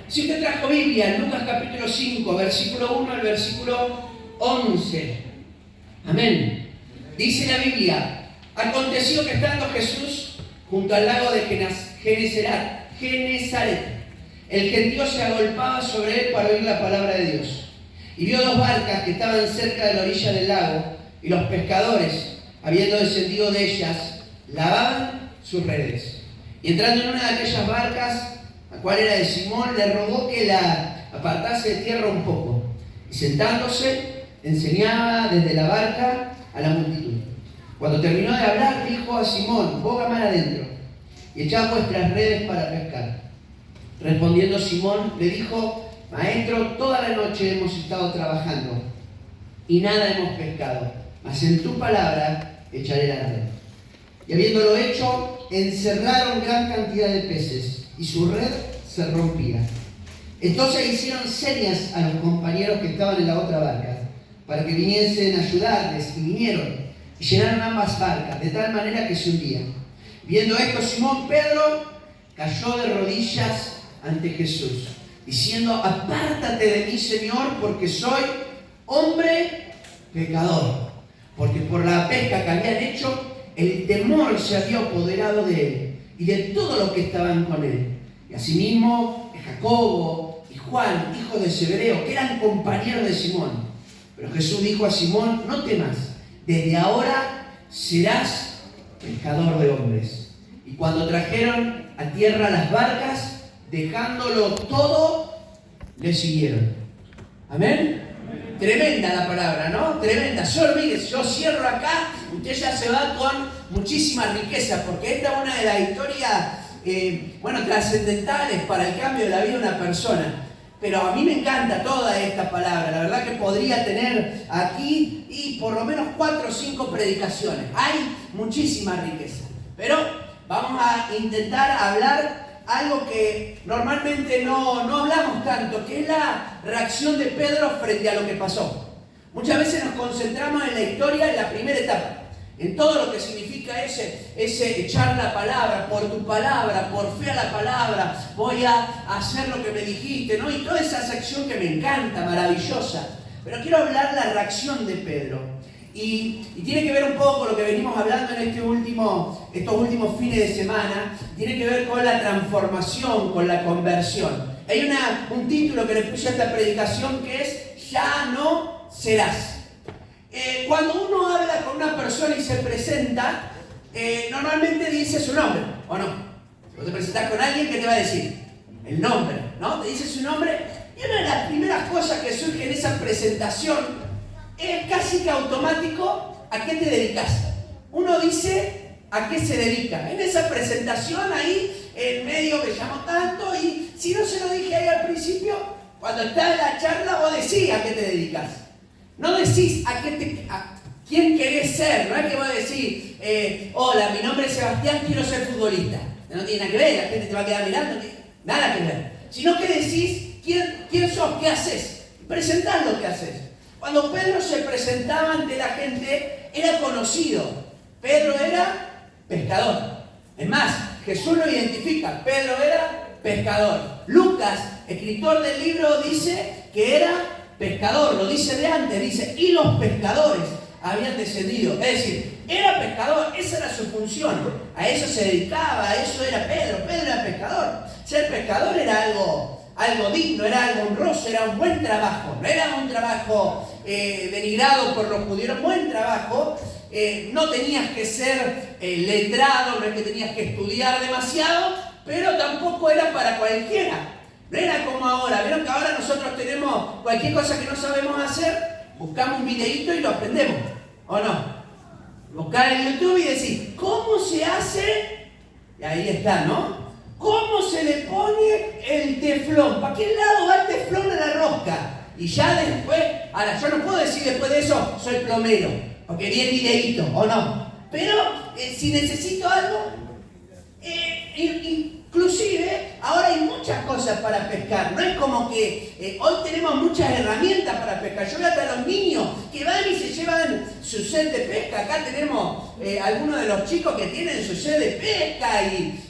Si usted trajo Biblia, Lucas capítulo 5, versículo 1 al versículo 11. Amén. Dice la Biblia: aconteció que estando Jesús junto al lago de Genesaret, el gentío se agolpaba sobre él para oír la palabra de Dios. Y vio dos barcas que estaban cerca de la orilla del lago, y los pescadores, habiendo descendido de ellas, lavaban sus redes. Y entrando en una de aquellas barcas, la cual era de Simón, le rogó que la apartase de tierra un poco. Y sentándose, enseñaba desde la barca a la multitud. Cuando terminó de hablar, dijo a Simón: boga mar adentro, y echad vuestras redes para pescar. Respondiendo Simón, le dijo: Maestro, toda la noche hemos estado trabajando, y nada hemos pescado, mas en tu palabra echaré la red. Y habiéndolo hecho, encerraron gran cantidad de peces, y su red se rompía. Entonces hicieron señas a los compañeros que estaban en la otra barca, para que viniesen a ayudarles, y vinieron, y llenaron ambas barcas, de tal manera que se hundían. Viendo esto, Simón Pedro cayó de rodillas ante Jesús, diciendo: apártate de mí, Señor, porque soy hombre pecador. Porque por la pesca que habían hecho, el temor se había apoderado de él y de todos los que estaban con él. Y asimismo Jacobo y Juan, hijos de Zebedeo, que eran compañeros de Simón. Pero Jesús dijo a Simón: no temas, desde ahora serás pescador de hombres. Y cuando trajeron a tierra las barcas, dejándolo todo, le siguieron. ¿Amén? Tremenda la palabra, ¿no? Tremenda. Yo cierro acá, usted ya se va con muchísima riqueza, porque esta es una de las historias, trascendentales para el cambio de la vida de una persona. Pero a mí me encanta toda esta palabra. La verdad que podría tener aquí y por lo menos 4 o 5 predicaciones. Hay muchísima riqueza. Pero vamos a intentar hablar algo que normalmente no hablamos tanto, que es la reacción de Pedro frente a lo que pasó. Muchas veces nos concentramos en la historia, en la primera etapa, en todo lo que significa ese echar la palabra, por tu palabra, por fe a la palabra, voy a hacer lo que me dijiste, ¿no? Y toda esa sección que me encanta, maravillosa. Pero quiero hablar la reacción de Pedro. Y tiene que ver un poco con lo que venimos hablando en estos últimos fines de semana. Tiene que ver con la transformación, con la conversión. Hay un título que le puse a esta predicación que es: ya no serás. Cuando uno habla con una persona y se presenta, normalmente dice su nombre, ¿o no? Si vos te presentás con alguien, ¿qué te va a decir? El nombre, ¿no? Te dice su nombre. Y una de las primeras cosas que surge en esa presentación es casi que automático: ¿a qué te dedicas? Uno dice a qué se dedica. En esa presentación ahí, en medio me llamo tanto, y si no se lo dije ahí al principio, cuando está en la charla vos decís a qué te dedicas. No decís a quién querés ser. No es que vos decís, hola, mi nombre es Sebastián, quiero ser futbolista. No tiene nada que ver, la gente te va a quedar mirando, no tiene nada que ver. Sino que decís quién sos, qué haces. Presentás lo que haces. Cuando Pedro se presentaba ante la gente, era conocido. Pedro era pescador. Es más, Jesús lo identifica. Pedro era pescador. Lucas, escritor del libro, dice que era pescador. Lo dice de antes. Dice: y los pescadores habían descendido. Es decir, era pescador. Esa era su función. A eso se dedicaba. A eso era Pedro. Pedro era pescador. Ser pescador era algo digno, era algo honroso, era un buen trabajo. No era un trabajo denigrado por los judíos, era un buen trabajo. No tenías que ser letrado, no es que tenías que estudiar demasiado, pero tampoco era para cualquiera. No era como ahora. Vieron que ahora nosotros tenemos cualquier cosa que no sabemos hacer, buscamos un videíto y lo aprendemos, ¿o no? Buscar en YouTube y decir: ¿cómo se hace? Y ahí está, ¿no? ¿Cómo se le pone el teflón? ¿Para qué lado va el teflón a la rosca? Y ya después, ahora yo no puedo decir después de eso, soy plomero, porque vi el videíto, ¿o no? Pero si necesito algo, inclusive ahora hay muchas cosas para pescar. No es como que hoy tenemos muchas herramientas para pescar. Yo veo hasta a los niños que van y se llevan su set de pesca. Acá tenemos algunos de los chicos que tienen su set de pesca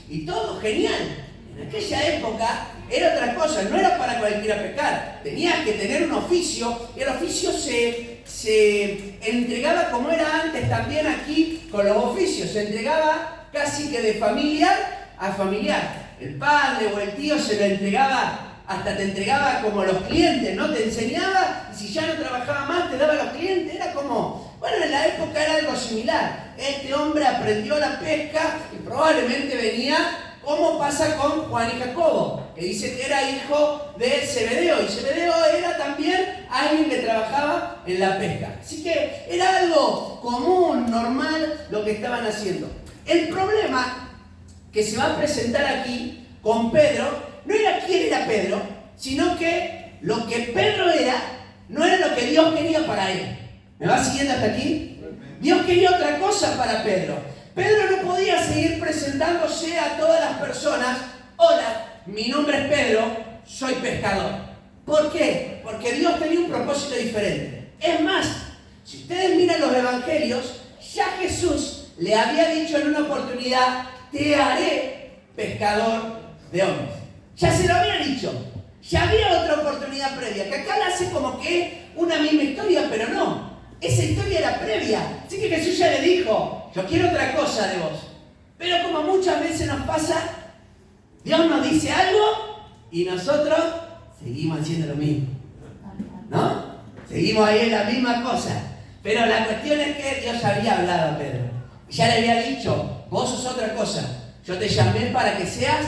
y todo genial. En aquella época era otra cosa, no era para cualquiera pescar. Tenías que tener un oficio, y el oficio se entregaba como era antes también aquí con los oficios. Se entregaba casi que de familiar a familiar. El padre o el tío se lo entregaba, hasta te entregaba como los clientes, ¿no? Te enseñaba, y si ya no trabajaba más, te daba a los clientes. Era como, bueno, en la época era algo similar. Este hombre aprendió la pesca y probablemente venía, como pasa con Juan y Jacobo, que dice que era hijo de Zebedeo, y Zebedeo era también alguien que trabajaba en la pesca. Así que era algo común, normal, lo que estaban haciendo. El problema que se va a presentar aquí con Pedro no era quién era Pedro, sino que lo que Pedro era no era lo que Dios quería para él. ¿Me va siguiendo hasta aquí? Dios quería otra cosa para Pedro. Pedro no podía seguir presentándose a todas las personas: hola, mi nombre es Pedro, soy pescador. ¿Por qué? Porque Dios tenía un propósito diferente. Es más, si ustedes miran los evangelios, ya Jesús le había dicho en una oportunidad: te haré pescador de hombres. Ya se lo había dicho. Ya había otra oportunidad previa, que acá la hace como que una misma historia, pero no. Esa historia era previa. Así que Jesús ya le dijo: yo quiero otra cosa de vos. Pero como muchas veces nos pasa, Dios nos dice algo y nosotros seguimos haciendo lo mismo, ¿no? Seguimos ahí en la misma cosa. Pero la cuestión es que Dios había hablado a Pedro. Ya le había dicho: vos sos otra cosa. Yo te llamé para que seas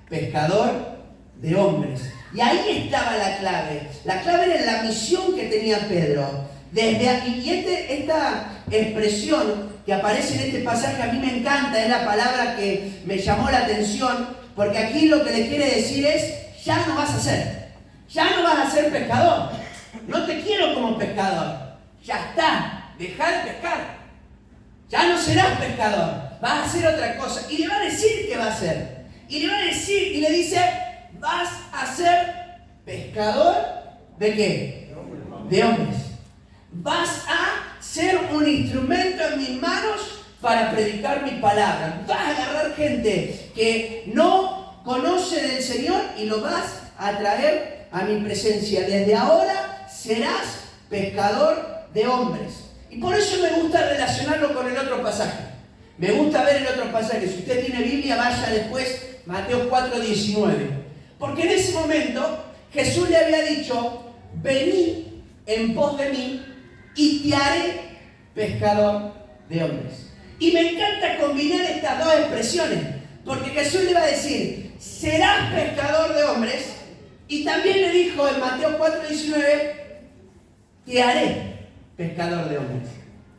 pescador de hombres. Y ahí estaba la clave. La clave era la misión que tenía Pedro. Desde aquí, y esta expresión que aparece en este pasaje a mí me encanta, es la palabra que me llamó la atención, porque aquí lo que le quiere decir es: ya no vas a ser pescador. No te quiero como pescador. Ya está, dejá de pescar. Ya no serás pescador, vas a hacer otra cosa. Y le va a decir qué va a hacer. Y le va a decir, y le dice: vas a ser pescador ¿de qué? De hombres. Vas a ser un instrumento en mis manos para predicar mi palabra. Vas a agarrar gente que no conoce del Señor y lo vas a traer a mi presencia. Desde ahora serás pescador de hombres. Y por eso me gusta relacionarlo con el otro pasaje. Me gusta ver el otro pasaje. Si usted tiene Biblia, vaya después, Mateo 4:19. Porque en ese momento Jesús le había dicho: vení en pos de mí y te haré pescador de hombres. Y me encanta combinar estas dos expresiones, porque Jesús le va a decir: serás pescador de hombres, y también le dijo en Mateo 4:19: te haré pescador de hombres.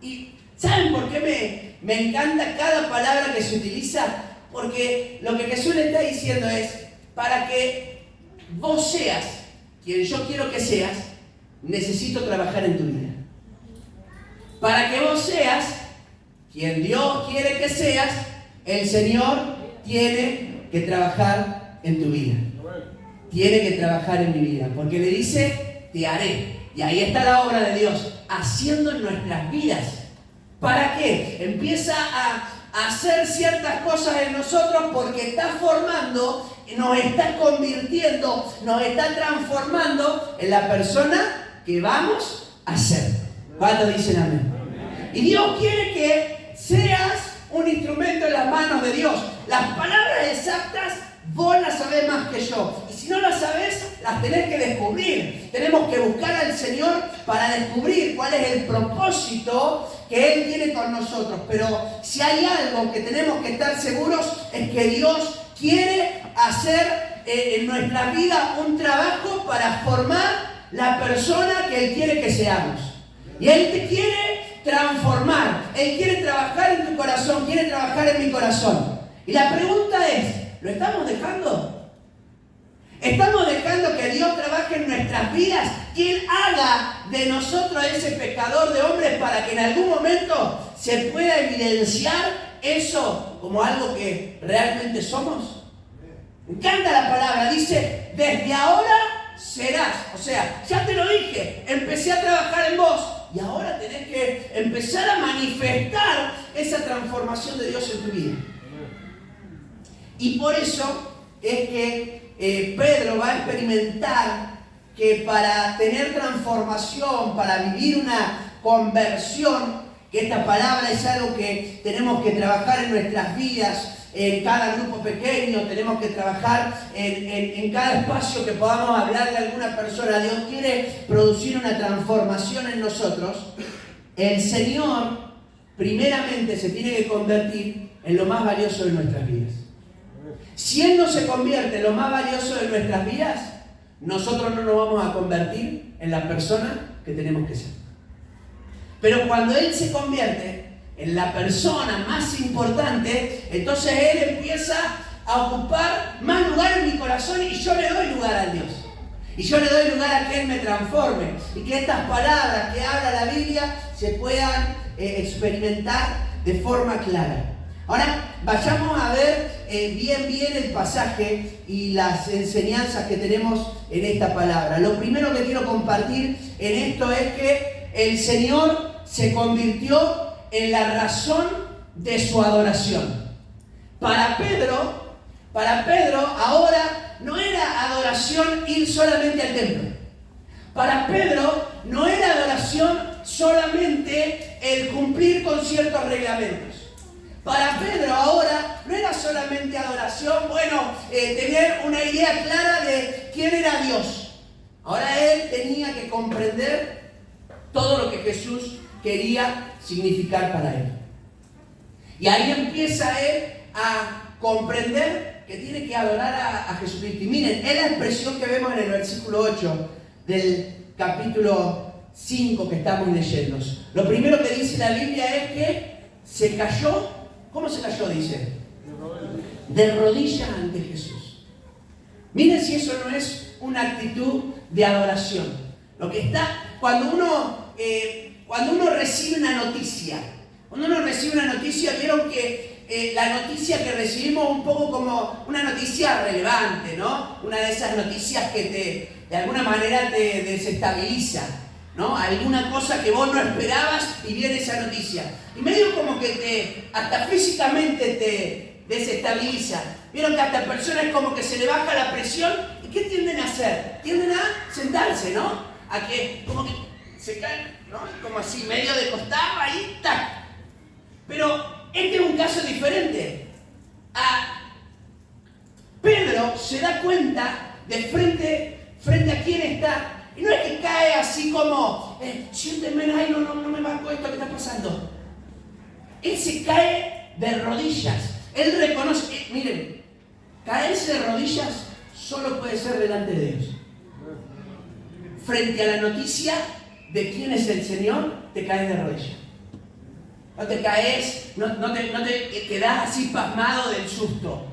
¿Y saben por qué me encanta cada palabra que se utiliza? Porque lo que Jesús le está diciendo es: para que vos seas quien yo quiero que seas, necesito trabajar en tu vida. Para que vos seas quien Dios quiere que seas, el Señor tiene que trabajar en tu vida. Tiene que trabajar en mi vida. Porque le dice: te haré. Y ahí está la obra de Dios, haciendo en nuestras vidas. ¿Para qué? Empieza a hacer ciertas cosas en nosotros porque está formando, nos está convirtiendo, nos está transformando en la persona que vamos a ser. ¿Cuántos dicen amén? Y Dios quiere que seas un instrumento en las manos de Dios. Las palabras exactas vos las sabés más que yo. Y si no las sabés, las tenés que descubrir. Tenemos que buscar al Señor para descubrir cuál es el propósito que Él tiene con nosotros. Pero si hay algo que tenemos que estar seguros, es que Dios quiere hacer en nuestra vida un trabajo para formar la persona que Él quiere que seamos. Y Él te quiere transformar. Él quiere trabajar en tu corazón, quiere trabajar en mi corazón. Y la pregunta es: ¿lo estamos dejando? ¿Estamos dejando que Dios trabaje en nuestras vidas? Que Él haga de nosotros ese pescador de hombres para que en algún momento se pueda evidenciar eso como algo que realmente somos. Me encanta la palabra, dice: desde ahora serás. O sea, ya te lo dije, empecé a trabajar en vos y ahora tenés que empezar a manifestar esa transformación de Dios en tu vida. Y por eso es que Pedro va a experimentar que para tener transformación, para vivir una conversión, que esta palabra es algo que tenemos que trabajar en nuestras vidas, en cada grupo pequeño, tenemos que trabajar en cada espacio que podamos hablarle a alguna persona. Dios quiere producir una transformación en nosotros. El Señor primeramente se tiene que convertir en lo más valioso de nuestras vidas. Si Él no se convierte en lo más valioso de nuestras vidas, nosotros no nos vamos a convertir en la persona que tenemos que ser. Pero cuando Él se convierte en la persona más importante, entonces Él empieza a ocupar más lugar en mi corazón y yo le doy lugar a Dios. Y yo le doy lugar a que Él me transforme y que estas palabras que habla la Biblia se puedan experimentar de forma clara. Ahora vayamos a ver bien el pasaje y las enseñanzas que tenemos en esta palabra. Lo primero que quiero compartir en esto es que el Señor se convirtió en la razón de su adoración. Para Pedro ahora no era adoración ir solamente al templo. Para Pedro no era adoración solamente el cumplir con ciertos reglamentos. Para Pedro ahora no era solamente adoración, tener una idea clara de quién era Dios. Ahora él tenía que comprender todo lo que Jesús quería significar para él. Y ahí empieza él a comprender que tiene que adorar a Jesucristo. Y miren, es la expresión que vemos en el versículo 8 del capítulo 5 que estamos leyendo. Lo primero que dice la Biblia es que se cayó. ¿Cómo se cayó? Dice. De rodillas ante Jesús. Miren si eso no es una actitud de adoración. Lo que está, cuando uno recibe una noticia, vieron que la noticia que recibimos un poco como una noticia relevante, ¿no? Una de esas noticias que de alguna manera te desestabiliza, ¿no? Alguna cosa que vos no esperabas y viene esa noticia. Y medio como que hasta físicamente te desestabiliza. Vieron que hasta personas como que se le baja la presión. ¿Y qué tienden a hacer? Tienden a sentarse, ¿no? A que como que se caen, ¿no? Como así, medio de costado, ahí, ¡tac! Pero este es un caso diferente. Pedro se da cuenta de frente a quién está. Y no es que cae así como, siénteme, ay, no me banco esto que está pasando. Él se cae de rodillas. Él reconoce, miren, caerse de rodillas solo puede ser delante de Dios. Frente a la noticia de quién es el Señor, te caes de rodillas. No te caes, no te quedás así pasmado del susto,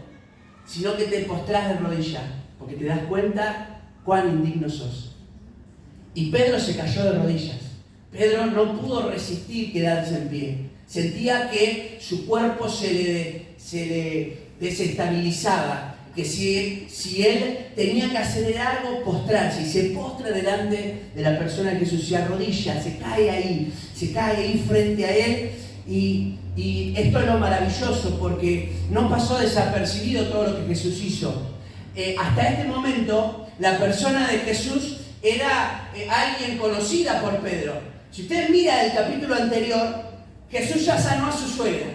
sino que te postrás de rodillas, porque te das cuenta cuán indigno sos. Y Pedro se cayó de rodillas. Pedro no pudo resistir quedarse en pie. Sentía que su cuerpo se le desestabilizaba, que si él tenía que hacer algo, postrarse, y se postra delante de la persona que se arrodilla, se cae ahí frente a él, y esto es lo maravilloso, porque no pasó desapercibido todo lo que Jesús hizo. Hasta este momento, la persona de Jesús era alguien conocida por Pedro. Si usted mira el capítulo anterior, Jesús ya sanó a su suegra.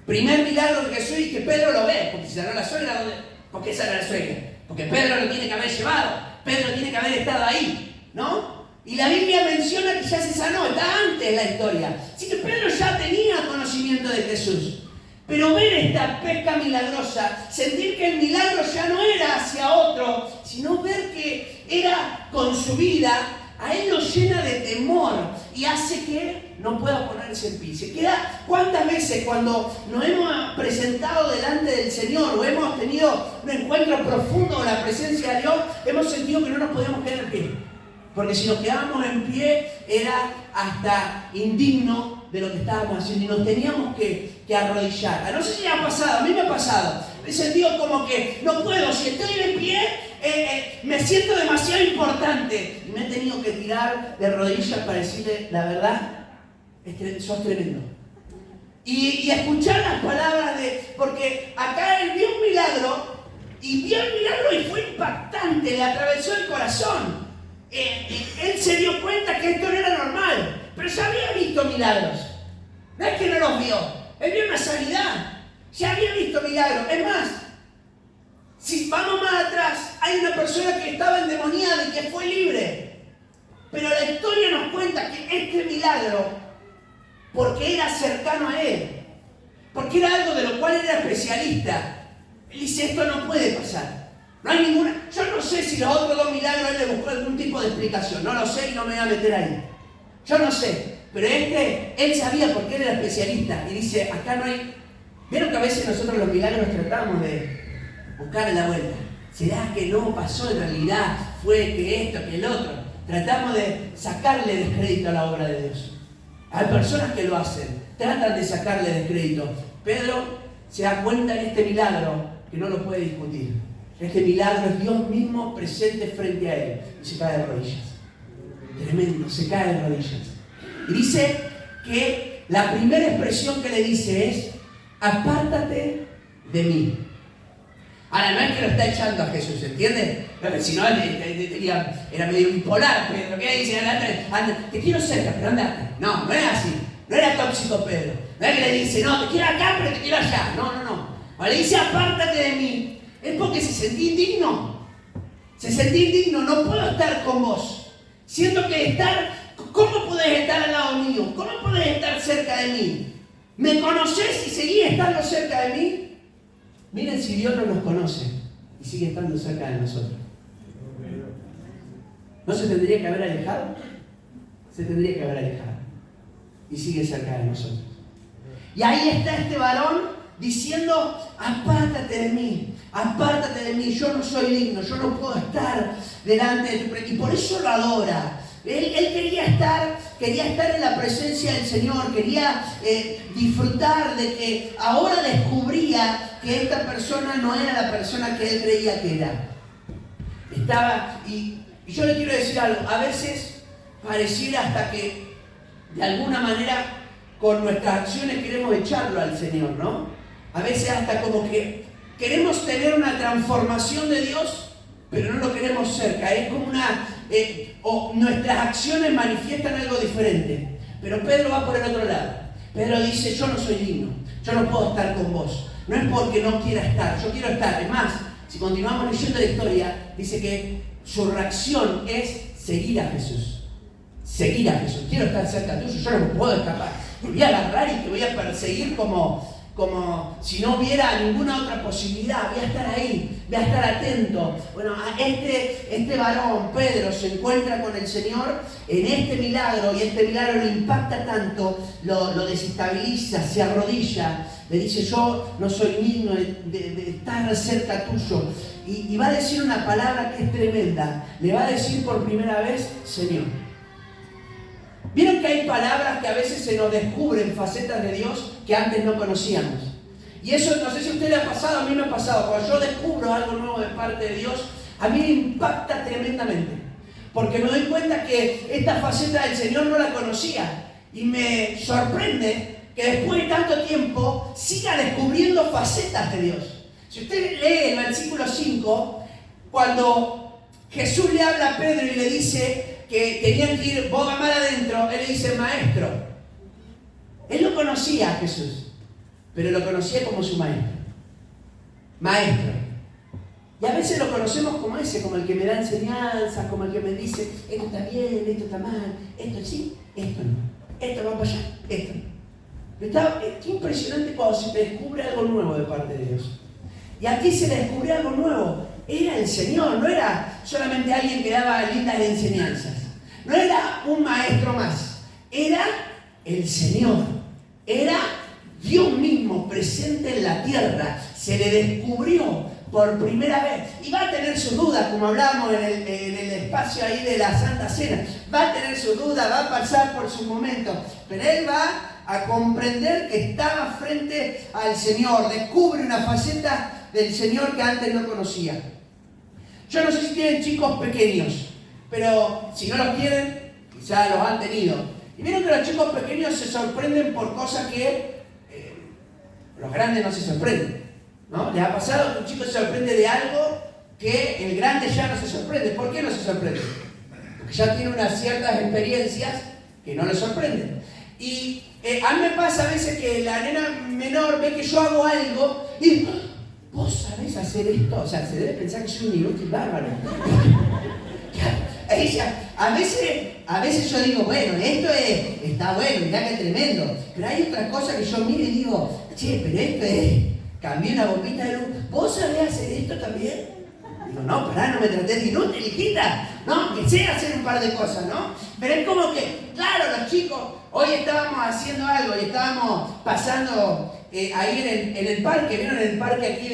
Primer milagro de Jesús y que Pedro lo ve, porque si sanó a la suegra, ¿por qué sanó a la suegra? Porque Pedro lo tiene que haber llevado, Pedro tiene que haber estado ahí, ¿no? Y la Biblia menciona que ya se sanó, está antes la historia. Así que Pedro ya tenía conocimiento de Jesús. Pero ver esta pesca milagrosa, sentir que el milagro ya no era hacia otro, sino ver que era con su vida, a él lo llena de temor y hace que no pueda ponerse en pie. Se queda, ¿cuántas veces cuando nos hemos presentado delante del Señor o hemos tenido un encuentro profundo con la presencia de Dios, hemos sentido que no nos podíamos quedar en pie? Porque si nos quedábamos en pie era hasta indigno de lo que estábamos haciendo y nos teníamos que arrodillar. No sé si ha pasado, a mí me ha pasado. Me he sentido como que no puedo, si estoy de pie, me siento demasiado importante. Y me he tenido que tirar de rodillas para decirle la verdad, sos tremendo. Y escuchar las palabras porque acá él vio un milagro y vio el milagro y fue impactante, le atravesó el corazón. Él se dio cuenta que esto no era normal, pero ya había visto milagros. No es que no los vio, él vio una sanidad, ya había visto milagros. Es más, si vamos más atrás, hay una persona que estaba endemoniada y que fue libre. Pero la historia nos cuenta que este milagro, porque era cercano a él, porque era algo de lo cual era especialista, él dice, esto no puede pasar. No hay ninguna. Yo no sé si los otros dos milagros él le buscó algún tipo de explicación. No lo sé y no me voy a meter ahí. Yo no sé. Pero él sabía porque él era especialista. Y dice, acá no hay. Vieron que a veces nosotros los milagros tratamos de buscarle la vuelta. ¿Será que no pasó en realidad? Fue que esto, que el otro. Tratamos de sacarle descrédito a la obra de Dios. Hay personas que lo hacen. Tratan de sacarle descrédito. Pedro se da cuenta en este milagro que no lo puede discutir. Este milagro es Dios mismo presente frente a él. Y se cae de rodillas. Tremendo, se cae de rodillas. Y dice que la primera expresión que le dice es, apártate de mí. Ahora, no es que lo está echando a Jesús, ¿entiendes? Si no, era medio bipolar, Pedro. ¿Qué dice? Anda, te quiero cerca, pero andate. No, no era así. No era tóxico Pedro. No es que le dice, no, te quiero acá, pero te quiero allá. No. Ahora le dice, apártate de mí. Es porque se sentía indigno. Se sentía indigno, no puedo estar con vos. Siento que ¿cómo podés estar al lado mío? ¿Cómo podés estar cerca de mí? ¿Me conocés y seguís estando cerca de mí? Miren si Dios no nos conoce y sigue estando cerca de nosotros. ¿No se tendría que haber alejado? Se tendría que haber alejado. Y sigue cerca de nosotros. Y ahí está este varón diciendo, apártate de mí, yo no soy digno, yo no puedo estar delante de tu presencia. Y por eso lo adora. Él quería estar en la presencia del Señor, quería disfrutar de que ahora descubría que esta persona no era la persona que él creía que era. Y yo le quiero decir algo, a veces pareciera hasta que de alguna manera con nuestras acciones queremos echarlo al Señor, ¿no? A veces hasta como que queremos tener una transformación de Dios, pero no lo queremos cerca. Es como o nuestras acciones manifiestan algo diferente. Pero Pedro va por el otro lado. Pedro dice, yo no soy digno, yo no puedo estar con vos. No es porque no quiera estar, yo quiero estar. Es más, si continuamos leyendo la historia, dice que su reacción es seguir a Jesús. Seguir a Jesús. Quiero estar cerca tuyo, yo no me puedo escapar. Te voy a agarrar y te voy a perseguir como si no hubiera ninguna otra posibilidad. Voy a estar ahí, voy a estar atento. Bueno, este varón, Pedro, se encuentra con el Señor en este milagro y este milagro lo impacta tanto, lo desestabiliza, se arrodilla, le dice, yo no soy digno de estar cerca tuyo. Y va a decir una palabra que es tremenda. Le va a decir por primera vez, Señor. ¿Vieron que hay palabras que a veces se nos descubren facetas de Dios que antes no conocíamos? Y eso, no sé si a usted le ha pasado, a mí me ha pasado. Cuando yo descubro algo nuevo de parte de Dios, a mí me impacta tremendamente. Porque me doy cuenta que esta faceta del Señor no la conocía. Y me sorprende que después de tanto tiempo siga descubriendo facetas de Dios. Si usted lee el versículo 5, cuando Jesús le habla a Pedro y le dice que tenían que ir boga mar adentro, él le dice, maestro. Él no conocía a Jesús, pero lo conocía como su maestro. Maestro. Y a veces lo conocemos como ese, como el que me da enseñanzas, como el que me dice, esto está bien, esto está mal, esto sí, esto no, esto va para allá, esto no. Qué impresionante cuando se te descubre algo nuevo de parte de Dios. Y aquí se le descubrió algo nuevo. Era el Señor, no era solamente alguien que daba lindas enseñanzas. No era un maestro más. Era el Señor. Era Dios mismo presente en la tierra. Se le descubrió por primera vez. Y va a tener sus dudas, como hablábamos en el espacio ahí de la Santa Cena. Va a tener sus dudas, va a pasar por sus momentos. Pero él va a comprender que estaba frente al Señor. Descubre una faceta del Señor que antes no conocía. Yo no sé si tienen chicos pequeños, pero si no los tienen, quizás los han tenido. Y vieron que los chicos pequeños se sorprenden por cosas que los grandes no se sorprenden. ¿No? ¿Les ha pasado que un chico se sorprende de algo que el grande ya no se sorprende? ¿Por qué no se sorprende? Porque ya tiene unas ciertas experiencias que no le sorprenden. Y a mí me pasa a veces que la nena menor ve que yo hago algo y ¿vos sabés hacer esto? O sea, se debe pensar que soy un inútil bárbaro. A veces yo digo, bueno, esto está bueno, mirá que tremendo. Pero hay otra cosa que yo miro y digo, che, pero esto es, cambié una bombita de luz. ¿Vos sabés hacer esto también? Digo, no, pará, no me tratés de inútil, hijita. No, que sé hacer un par de cosas, ¿no? Pero es como que, claro, los chicos, hoy estábamos haciendo algo y estábamos pasando ahí en el parque, ¿vieron el parque aquí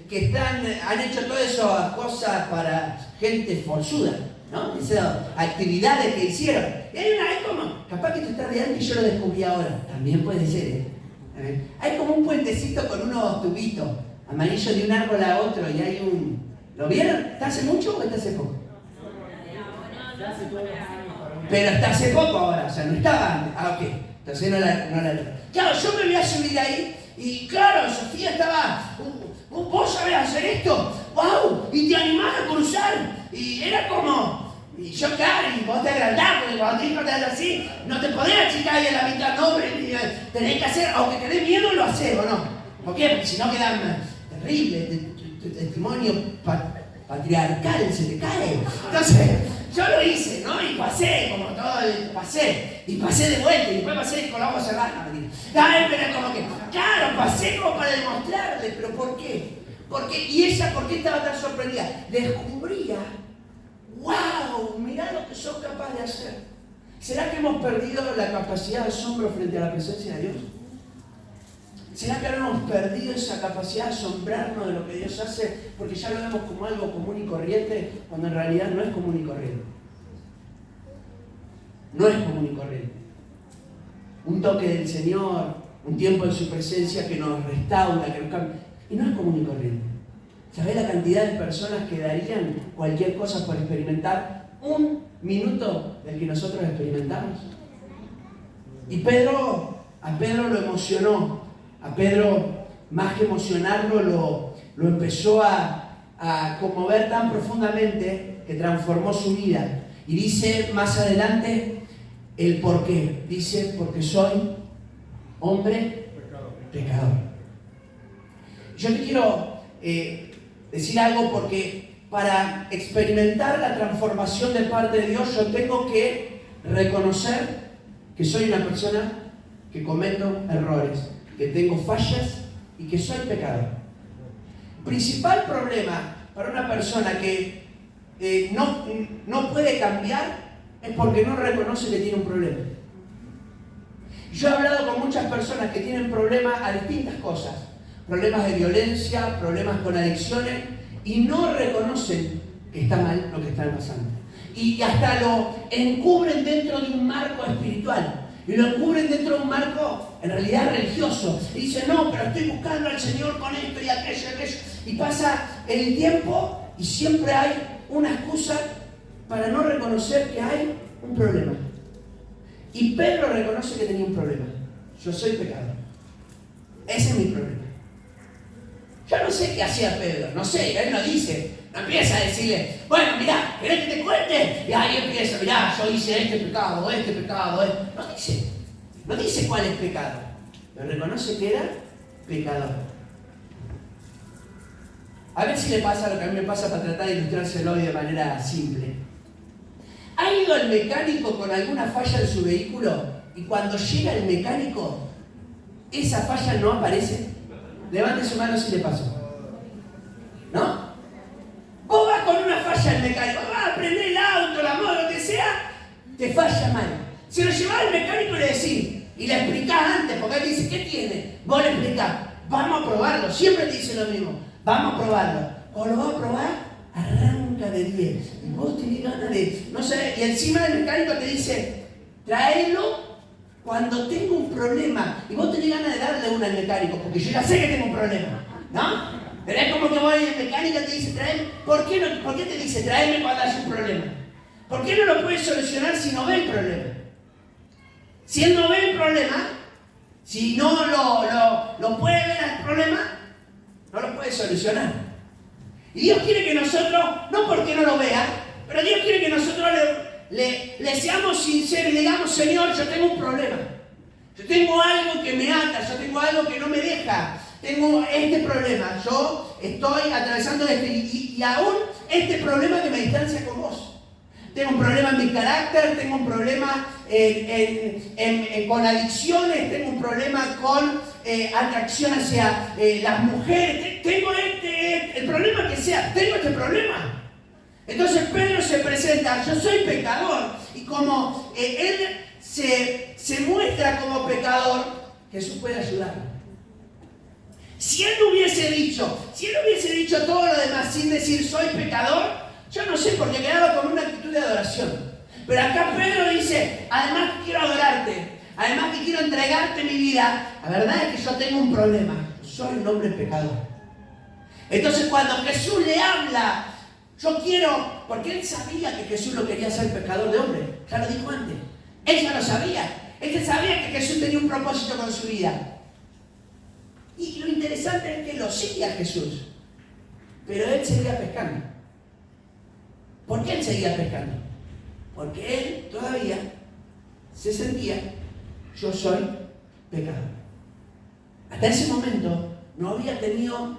que han hecho todas esas cosas para gente forzuda, ¿no? Esas actividades que hicieron. Y hay como, capaz que esto está de antes y yo lo descubrí ahora. También puede ser, ¿eh? Hay como un puentecito con unos tubitos amarillos de un árbol a otro y hay un... ¿Lo vieron? ¿Está hace mucho o está hace poco? Pero está hace poco ahora, o sea, no estaba antes. Ah, ok. Entonces no la... Claro, yo me voy a subir ahí y claro, Sofía estaba... ¿Vos sabés hacer esto? ¡Wow! Y te animás a cruzar. Y era como... Y yo, claro, y vos te agrandás, porque cuando te digo te haces así, no te podés achicar ahí en la mitad, no, tenés que hacer, aunque te dé miedo, lo haces, ¿o no? ¿Por qué? Porque si no queda terrible, tu testimonio patriarcal se te cae. Entonces, yo lo hice, ¿no? Y pasé, como todo, y pasé de vuelta, y después pasé con la agua cerrada. Pero como que, claro, pasé como para demostrarle, pero ¿por qué? ¿Y ella por qué estaba tan sorprendida? Descubría, ¡wow! Mirá lo que sos capaz de hacer. ¿Será que hemos perdido la capacidad de asombro frente a la presencia de Dios? ¿Será que ahora hemos perdido esa capacidad de asombrarnos de lo que Dios hace porque ya lo vemos como algo común y corriente cuando en realidad no es común y corriente? No es común y corriente. Un toque del Señor, un tiempo en su presencia que nos restaura, que nos cambia. Y no es común y corriente. ¿Sabés la cantidad de personas que darían cualquier cosa por experimentar un minuto del que nosotros experimentamos? Y a Pedro lo emocionó. A Pedro, más que emocionarlo, lo empezó a conmover tan profundamente que transformó su vida. Y dice más adelante el por qué. Dice, porque soy hombre pecador. Yo te quiero decir algo porque para experimentar la transformación de parte de Dios yo tengo que reconocer que soy una persona que cometo errores, que tengo fallas y que soy pecador. El principal problema para una persona que no puede cambiar es porque no reconoce que tiene un problema. Yo he hablado con muchas personas que tienen problemas a distintas cosas, problemas de violencia, problemas con adicciones, y no reconocen que está mal lo que están pasando. Y hasta lo encubren dentro de un marco espiritual. Y lo cubren dentro de un marco, en realidad, religioso. Y dicen, no, pero estoy buscando al Señor con esto y aquello y aquello. Y pasa el tiempo y siempre hay una excusa para no reconocer que hay un problema. Y Pedro reconoce que tenía un problema. Yo soy pecador. Ese es mi problema. Yo no sé qué hacía Pedro, no sé, él no dice. No empieza a decirle, bueno, mirá, ¿querés que te cuente? Y ahí empieza, mirá, yo hice este pecado. No dice cuál es pecado, pero reconoce que era pecador. A ver si le pasa lo que a mí me pasa para tratar de ilustrárselo hoy de manera simple. ¿Ha ido el mecánico con alguna falla en su vehículo y cuando llega el mecánico, esa falla no aparece? Levante su mano si le pasó. ¿No? Vos vas con una falla al mecánico, vas a prender el auto, la moto, lo que sea, te falla mal. Se lo llevás al mecánico y le decís, y le explicás antes, porque él dice, ¿qué tiene? Vos le explicás, vamos a probarlo, siempre te dice lo mismo, vamos a probarlo. Cuando lo vas a probar, arranca de 10. Y vos tenés ganas de, no sé, y encima el mecánico te dice, tráelo cuando tengo un problema. Y vos tenés ganas de darle una al mecánico, porque yo ya sé que tengo un problema, ¿no? Pero es como que voy y el mecánico te dice, tráeme. ¿Por qué te dice, tráeme cuando haya un problema? ¿Por qué no lo puedes solucionar si no ve el problema? Si él no ve el problema, si no lo puede ver el problema, no lo puede solucionar. Y Dios quiere que nosotros, no porque no lo vean, pero Dios quiere que nosotros le seamos sinceros y le digamos, Señor, yo tengo un problema. Yo tengo algo que me ata, yo tengo algo que no me deja. Tengo este problema, yo estoy atravesando y aún este problema que me distancia con vos. Tengo un problema en mi carácter, tengo un problema con adicciones, tengo un problema con atracción hacia las mujeres. Tengo el problema que sea, tengo este problema. Entonces Pedro se presenta, yo soy pecador. Y como él se muestra como pecador, Jesús puede ayudarlo. Si él hubiese dicho todo lo demás sin decir soy pecador, yo no sé, porque quedaba con una actitud de adoración. Pero acá Pedro dice, además que quiero adorarte, además que quiero entregarte mi vida, la verdad es que yo tengo un problema, soy un hombre pecador. Entonces cuando Jesús le habla, yo quiero, porque él sabía que Jesús lo quería hacer pecador de hombre, ya lo dijo antes, él ya lo sabía, él sabía que Jesús tenía un propósito con su vida. Y lo interesante es que lo sigue a Jesús, pero él seguía pescando. ¿Por qué él seguía pescando? Porque él todavía se sentía, yo soy pecador. Hasta ese momento no había tenido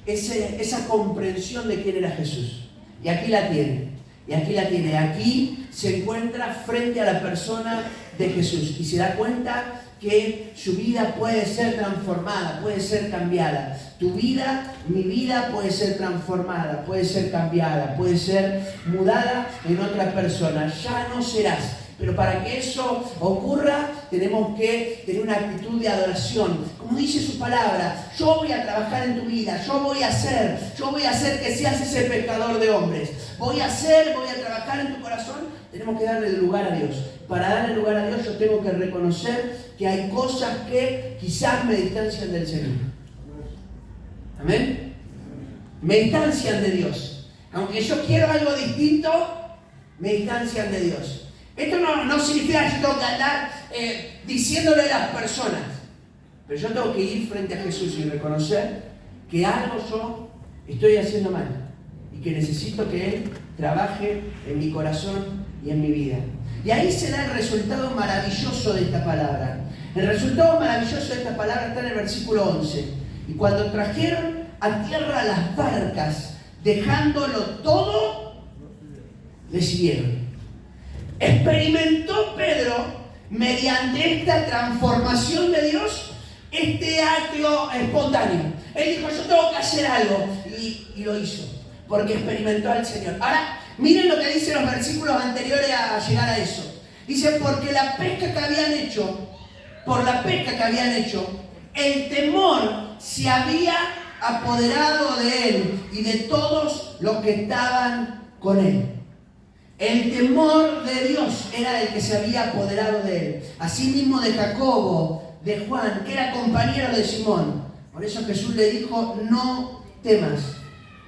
esa comprensión de quién era Jesús. Y aquí la tiene. Y aquí la tiene. Aquí se encuentra frente a la persona de Jesús y se da cuenta que su vida puede ser transformada, puede ser cambiada. Tu vida, mi vida puede ser transformada, puede ser cambiada, puede ser mudada en otra persona. Ya no serás. Pero para que eso ocurra, tenemos que tener una actitud de adoración. Como dice su palabra, yo voy a trabajar en tu vida, yo voy a hacer que seas ese pescador de hombres. Voy a trabajar en tu corazón. Tenemos que darle lugar a Dios. Para darle lugar a Dios, yo tengo que reconocer que hay cosas que quizás me distancian del Señor. ¿Amén? Me distancian de Dios. Aunque yo quiero algo distinto, me distancian de Dios. Esto no significa que yo tengo que andar diciéndole a las personas. Pero yo tengo que ir frente a Jesús y reconocer que algo yo estoy haciendo mal. Y que necesito que Él trabaje en mi corazón y en mi vida. Y ahí se da el resultado maravilloso de esta palabra. El resultado maravilloso de esta palabra está en el versículo 11. Y cuando trajeron a tierra las barcas, dejándolo todo, le siguieron. Experimentó Pedro, mediante esta transformación de Dios, este acto espontáneo. Él dijo, yo tengo que hacer algo. Y lo hizo, porque experimentó al Señor. Ahora, miren lo que dicen los versículos anteriores a llegar a eso. Dice, por la pesca que habían hecho, el temor se había apoderado de él y de todos los que estaban con él. El temor de Dios era el que se había apoderado de él. Asimismo de Jacobo, de Juan, que era compañero de Simón. Por eso Jesús le dijo, no temas,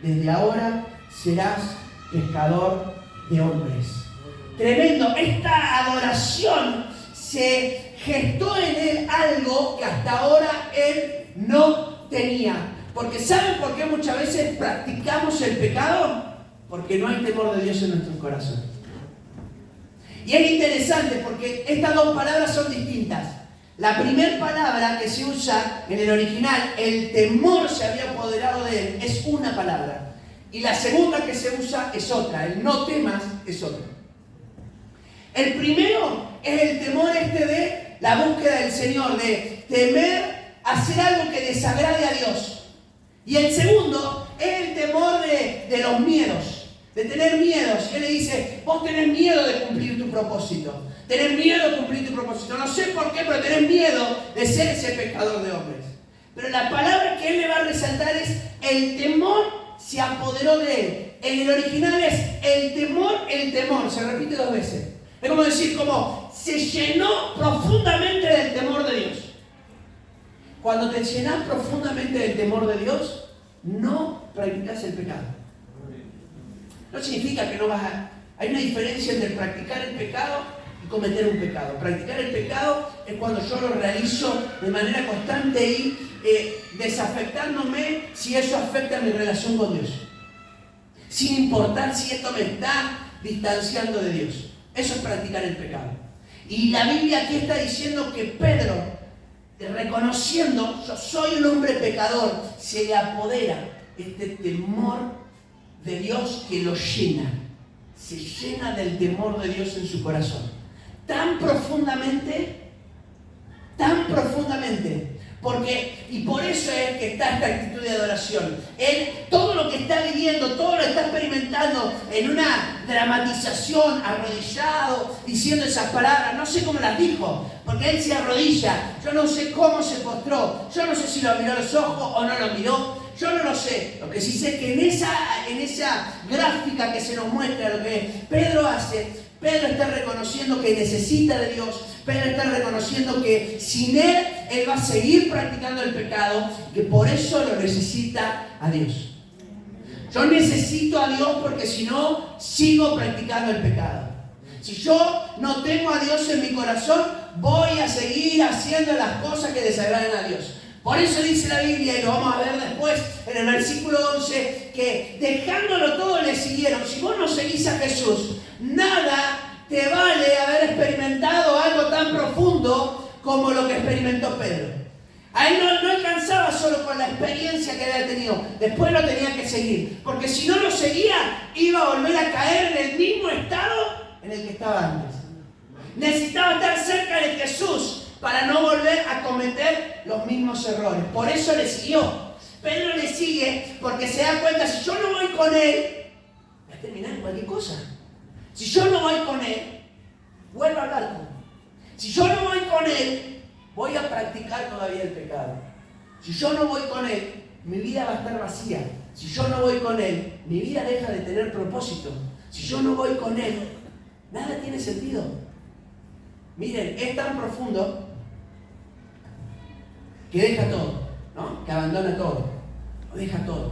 desde ahora serás pescador de hombres. Tremendo, esta adoración se gestó en él algo que hasta ahora él no tenía. Porque ¿saben por qué muchas veces practicamos el pecado? Porque no hay temor de Dios en nuestro corazón. Y es interesante porque estas dos palabras son distintas. La primera palabra que se usa en el original, el temor se había apoderado de él, es una palabra. Y la segunda que se usa es otra, el no temas es otra. El primero es el temor de la búsqueda del Señor, de temer hacer algo que desagrade a Dios. Y el segundo es el temor de los miedos. De tener miedos. Él le dice, vos tenés miedo de cumplir tu propósito. Tenés miedo de cumplir tu propósito. No sé por qué, pero tenés miedo de ser ese pescador de hombres. Pero la palabra que él le va a resaltar es, el temor se apoderó de él. En el original es, el temor. Se repite dos veces. Es como decir, como se llenó profundamente del temor de Dios. Cuando te llenas profundamente del temor de Dios, no practicas el pecado. No significa que no vas a... Hay una diferencia entre practicar el pecado y cometer un pecado. Practicar el pecado es cuando yo lo realizo de manera constante y desafectándome si eso afecta mi relación con Dios. Sin importar si esto me está distanciando de Dios. Eso es practicar el pecado. Y la Biblia aquí está diciendo que Pedro, reconociendo, yo soy un hombre pecador, se le apodera este temor de Dios que lo llena. Se llena del temor de Dios en su corazón. Tan profundamente, y por eso es que está esta actitud de adoración. Él, todo lo que está viviendo, todo lo está experimentando en una dramatización, arrodillado, diciendo esas palabras, no sé cómo las dijo, porque él se arrodilla, yo no sé cómo se postró, yo no sé si lo miró a los ojos o no lo miró, yo no lo sé. Lo que sí sé es que en esa gráfica que se nos muestra lo que Pedro hace, Pedro está reconociendo que necesita de Dios. Pedro está reconociendo que sin Él va a seguir practicando el pecado, que por eso lo necesita a Dios. Yo necesito a Dios porque si no, sigo practicando el pecado. Si yo no tengo a Dios en mi corazón, voy a seguir haciendo las cosas que desagradan a Dios. Por eso dice la Biblia, y lo vamos a ver después en el versículo 11, que dejándolo todo le siguieron. Si vos no seguís a Jesús, nada te vale haber experimentado algo tan profundo como lo que experimentó Pedro. A él no alcanzaba solo con la experiencia que había tenido, después lo tenía que seguir, porque si no lo seguía, iba a volver a caer en el mismo estado en el que estaba antes. Necesitaba estar cerca de Jesús para no volver a cometer los mismos errores. Por eso le siguió. Pedro le sigue porque se da cuenta, si yo no voy con él, va a terminar en cualquier cosa. Si yo no voy con él, vuelvo a hablar con él. Si yo no voy con él, voy a practicar todavía el pecado. Si yo no voy con él, mi vida va a estar vacía. Si yo no voy con él, mi vida deja de tener propósito. Si yo no voy con él, nada tiene sentido. Miren, es tan profundo que deja todo, ¿no? Que abandona todo. Lo deja todo.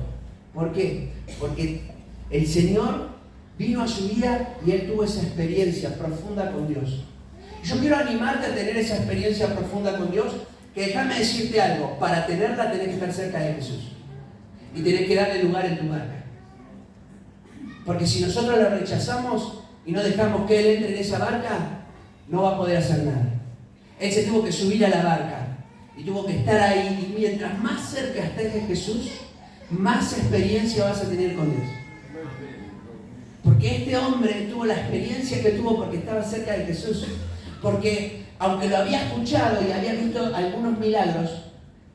¿Por qué? Porque el Señor vino a su vida y él tuvo esa experiencia profunda con Dios. Yo quiero animarte a tener esa experiencia profunda con Dios, que déjame decirte algo, para tenerla tenés que estar cerca de Jesús. Y tenés que darle lugar en tu barca. Porque si nosotros lo rechazamos y no dejamos que Él entre en esa barca, no va a poder hacer nada. Él se tuvo que subir a la barca y tuvo que estar ahí. Y mientras más cerca estés de Jesús, más experiencia vas a tener con Dios. Porque este hombre tuvo la experiencia que tuvo porque estaba cerca de Jesús. Porque aunque lo había escuchado y había visto algunos milagros,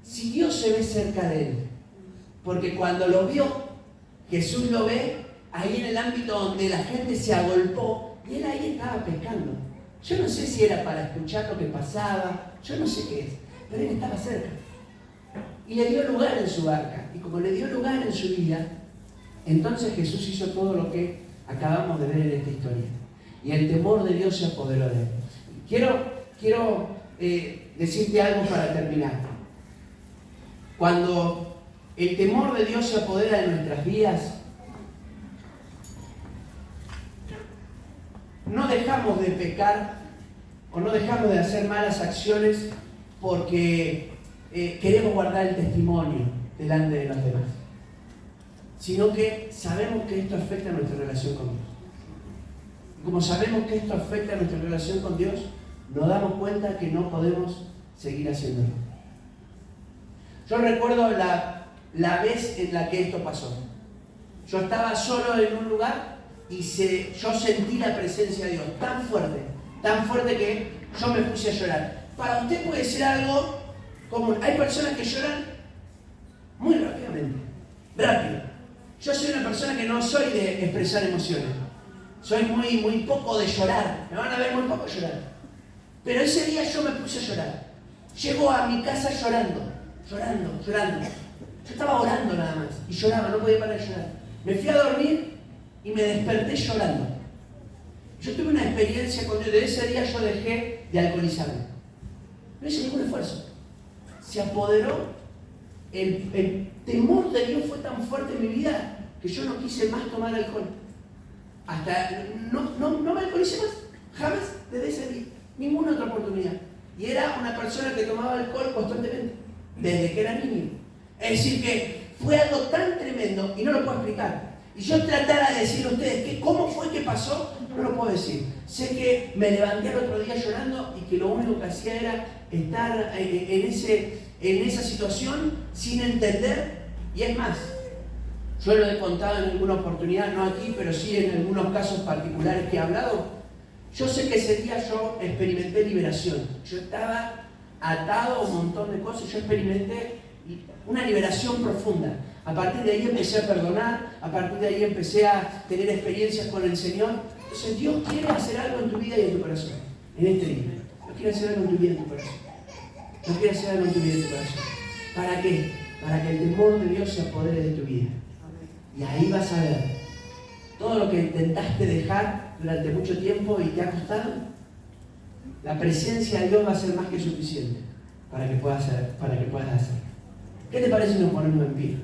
siguió se ve cerca de él. Porque cuando lo vio, Jesús lo ve ahí en el ámbito donde la gente se agolpó y él ahí estaba pescando. Yo no sé si era para escuchar lo que pasaba, yo no sé qué es, pero él estaba cerca. Y le dio lugar en su barca. Y como le dio lugar en su vida, entonces Jesús hizo todo lo que acabamos de ver en esta historia. Y el temor de Dios se apoderó de él. Quiero decirte algo para terminar. Cuando el temor de Dios se apodera de nuestras vidas, no dejamos de pecar o no dejamos de hacer malas acciones porque queremos guardar el testimonio delante de los demás, sino que sabemos que esto afecta a nuestra relación con Dios. Y como sabemos que esto afecta a nuestra relación con Dios, nos damos cuenta que no podemos seguir haciéndolo. Yo recuerdo la vez en la que esto pasó. Yo estaba solo en un lugar y yo sentí la presencia de Dios tan fuerte que yo me puse a llorar. Para usted puede ser algo común. Hay personas que lloran muy rápido. Yo soy una persona que no soy de expresar emociones. Soy muy poco de llorar. Me van a ver muy poco llorar. Pero ese día yo me puse a llorar. Llego a mi casa llorando. Yo estaba orando nada más y lloraba, no podía parar de llorar. Me fui a dormir y me desperté llorando. Yo tuve una experiencia con Dios. Desde ese día yo dejé de alcoholizarme. No hice ningún esfuerzo. Se apoderó. El temor de Dios fue tan fuerte en mi vida que yo no quise más tomar alcohol. Hasta no me alcoholicé más. Jamás desde ese día. Ninguna otra oportunidad. Y era una persona que tomaba alcohol constantemente. desde que era niño. Es decir, que fue algo tan tremendo y no lo puedo explicar. Y yo tratara de decirle a ustedes que cómo fue que pasó, no lo puedo decir. Sé que me levanté el otro día llorando y que lo único que hacía era estar en esa situación sin entender. Y es más, yo lo he contado en alguna oportunidad, no aquí, pero sí en algunos casos particulares que he hablado. Yo sé que ese día yo experimenté liberación. Yo estaba atado a un montón de cosas, yo experimenté una liberación profunda. A partir de ahí empecé a perdonar, a partir de ahí empecé a tener experiencias con el Señor. Entonces Dios quiere hacer algo en tu vida y en tu corazón, en este día. Dios quiere hacer algo en tu vida y en tu corazón. Dios quiere hacer algo en tu vida y en tu corazón. ¿Para qué? Para que el temor de Dios se apodere de tu vida. Y ahí vas a ver todo lo que intentaste dejar durante mucho tiempo y te ha costado. La presencia de Dios va a ser más que suficiente para que puedas hacer. ¿Qué te parece si nos ponemos en pie?